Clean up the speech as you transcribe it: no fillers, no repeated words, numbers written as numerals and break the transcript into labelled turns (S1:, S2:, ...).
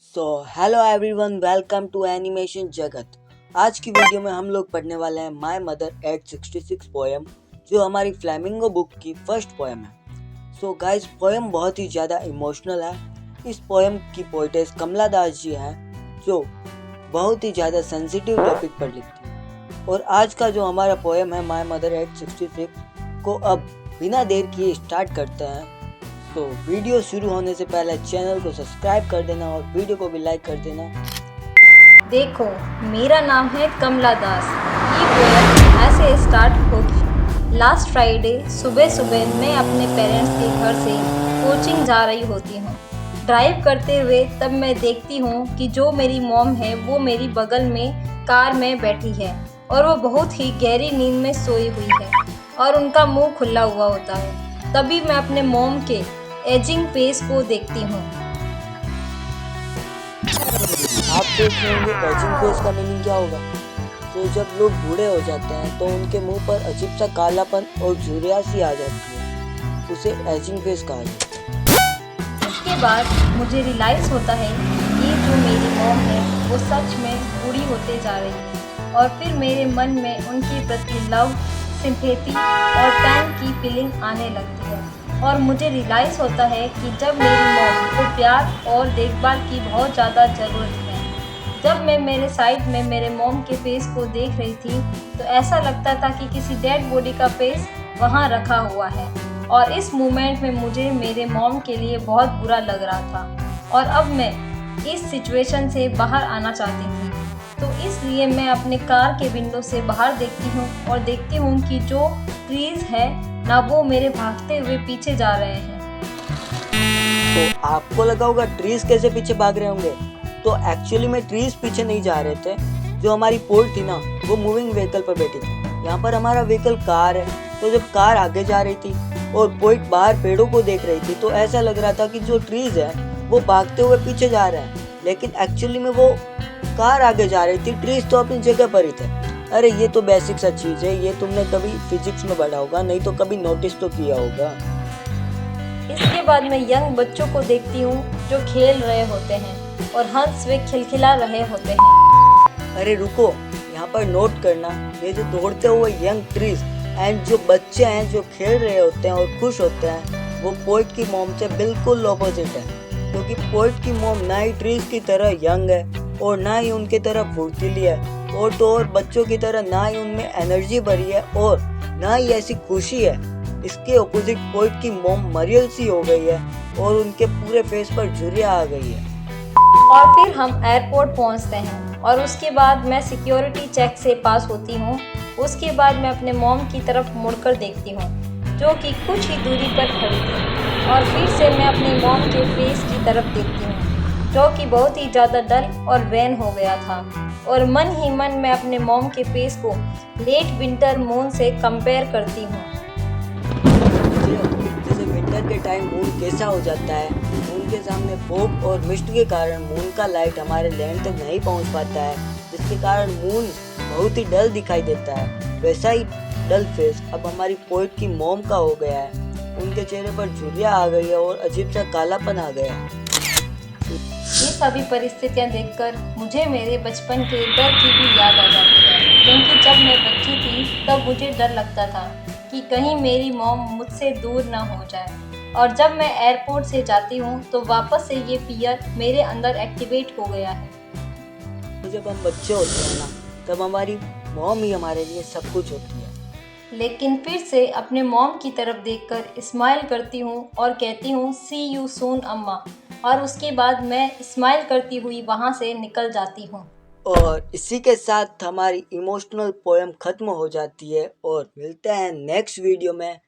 S1: Hello everyone, welcome to animation जगत। आज की वीडियो में हम लोग पढ़ने वाले हैं माय मदर एट 66 पोएम, जो हमारी फ्लैमिंगो बुक की फर्स्ट पोएम है। गाइस, पोएम बहुत ही ज़्यादा इमोशनल है। इस पोएम की पोइटेस कमला दास जी हैं, जो बहुत ही ज़्यादा सेंसिटिव टॉपिक पर लिखती हैं। और आज का जो हमारा पोएम है माय मदर एट 66 को अब बिना देर किए स्टार्ट करते हैं। वीडियो शुरू होने से पहले चैनल को सब्सक्राइब कर देना और वीडियो को भी लाइक कर देना।
S2: देखो, मेरा नाम है कमला दास। ये पोएम ऐसे स्टार्ट होगी। लास्ट फ्राइडे सुबह सुबह मैं अपने पेरेंट्स के घर से कोचिंग जा रही होती हूँ। ड्राइव करते हुए तब मैं देखती हूँ कि जो मेरी मॉम है वो मेरी बगल में कार में बैठी है और वो बहुत ही गहरी नींद में सोई हुई है और उनका मुंह खुला हुआ होता है। तभी मैं अपने मॉम के एजिंग फेस को देखती हूँ।
S1: आप देख रहे होंगे एजिंग फेस का मीनिंग क्या होगा। जब लोग बूढ़े हो जाते हैं तो उनके मुंह पर अजीब सा कालापन और झुर्रियाँ सी आ जाती है, उसे एजिंग फेस कहा जाता है।
S2: इसके बाद मुझे रियलाइज़ होता है कि ये जो मेरी मॉम है वो सच में बूढ़ी होते जा रही है और फिर मेरे मन में उनके प्रति लव, सिंपैथी और पैन की फीलिंग आने लगती है। और मुझे रियलाइज़ होता है कि जब मेरी मॉम को प्यार और देखभाल की बहुत ज़्यादा ज़रूरत है। जब मैं मेरे साइड में मेरे मॉम के फेस को देख रही थी तो ऐसा लगता था कि किसी डेड बॉडी का फेस वहाँ रखा हुआ है और इस मोमेंट में मुझे मेरे मॉम के लिए बहुत बुरा लग रहा था और अब मैं इस सिचुएशन से बाहर आना चाहती थी। तो इसलिए मैं अपने कार के विंडो से बाहर देखती हूँ और देखती हूँ कि जो ट्रीज़ है ना वो मेरे भागते हुए पीछे जा रहे हैं।
S1: तो आपको लगा होगा ट्रीज कैसे पीछे भाग रहे होंगे। तो एक्चुअली में ट्रीज पीछे नहीं जा रहे थे। जो हमारी पोर्ट थी ना, वो मूविंग व्हीकल पर बैठी थी। यहाँ पर हमारा व्हीकल कार है, तो जब कार आगे जा रही थी और पोइट बाहर पेड़ों को देख रही थी तो ऐसा लग रहा था कि जो ट्रीज है वो भागते हुए पीछे जा रहे हैं, लेकिन एक्चुअली में वो कार आगे जा रही थी, ट्रीज तो अपनी जगह पर ही थे। अरे ये तो बेसिक सा चीज है, ये तुमने कभी फिजिक्स में पढ़ा होगा, नहीं तो कभी नोटिस तो किया होगा।
S2: इसके बाद मैं यंग बच्चों को देखती हूँ जो खेल रहे होते हैं और हंस वे खिलखिला रहे होते हैं।
S1: अरे रुको, यहाँ पर नोट करना, ये जो दौड़ते हुए यंग ट्रीज एंड जो बच्चे हैं जो खेल रहे होते हैं और खुश होते हैं, वो पोइट की मॉम से बिल्कुल ऑपोजिट है। क्योंकि पोइट की मॉम ना ही ट्रीज की तरह यंग है और ना ही उनकी तरह फुर्तीली है, और तो और बच्चों की तरह ना ही उनमें एनर्जी भरी है और ना ही ऐसी खुशी है। इसके ऑपोजिट पोइट की मॉम मरियल सी हो गई है और उनके पूरे फेस पर झुर्रियाँ आ गई है।
S2: और फिर हम एयरपोर्ट पहुंचते हैं और उसके बाद मैं सिक्योरिटी चेक से पास होती हूँ। उसके बाद मैं अपने मॉम की तरफ मुड़कर देखती हूँ जो कि कुछ ही दूरी पर खड़ी थी और फिर से मैं अपनी मॉम के फेस की तरफ देखती हूँ जो कि बहुत ही ज़्यादा डल और वैन हो गया था और मन ही मन मैं अपने मॉम के फेस को लेट विंटर मून से कंपेयर करती हूँ।
S1: जैसे विंटर के टाइम मून कैसा हो जाता है, मून के सामने फॉग और मिस्ट के कारण मून का लाइट हमारे लैंड तक नहीं पहुंच पाता है, जिसके कारण मून बहुत ही डल दिखाई देता है। वैसा ही डल फेस अब हमारी पोइट की मॉम का हो गया है। उनके चेहरे पर झुर्रियाँ आ गई है और अजीब सा कालापन आ गया है।
S2: ये सभी परिस्थितियाँ देखकर मुझे मेरे बचपन के डर की भी याद आ जाती है, क्योंकि जब मैं बच्ची थी तब मुझे डर लगता था कि कहीं मेरी मॉम मुझसे दूर ना हो जाए। और जब मैं एयरपोर्ट से जाती हूँ तो वापस से ये फियर मेरे अंदर एक्टिवेट हो गया है।
S1: जब हम बच्चे होते हैं ना, तब हमारी मॉम ही हमारे लिए सब कुछ होती है।
S2: लेकिन फिर से अपने मॉम की तरफ देखकर स्माइल करती हूँ और कहती हूँ सी यू सून अम्मा, और उसके बाद मैं स्माइल करती हुई वहाँ से निकल जाती हूँ।
S1: और इसी के साथ हमारी इमोशनल पोएम खत्म हो जाती है और मिलते हैं नेक्स्ट वीडियो में।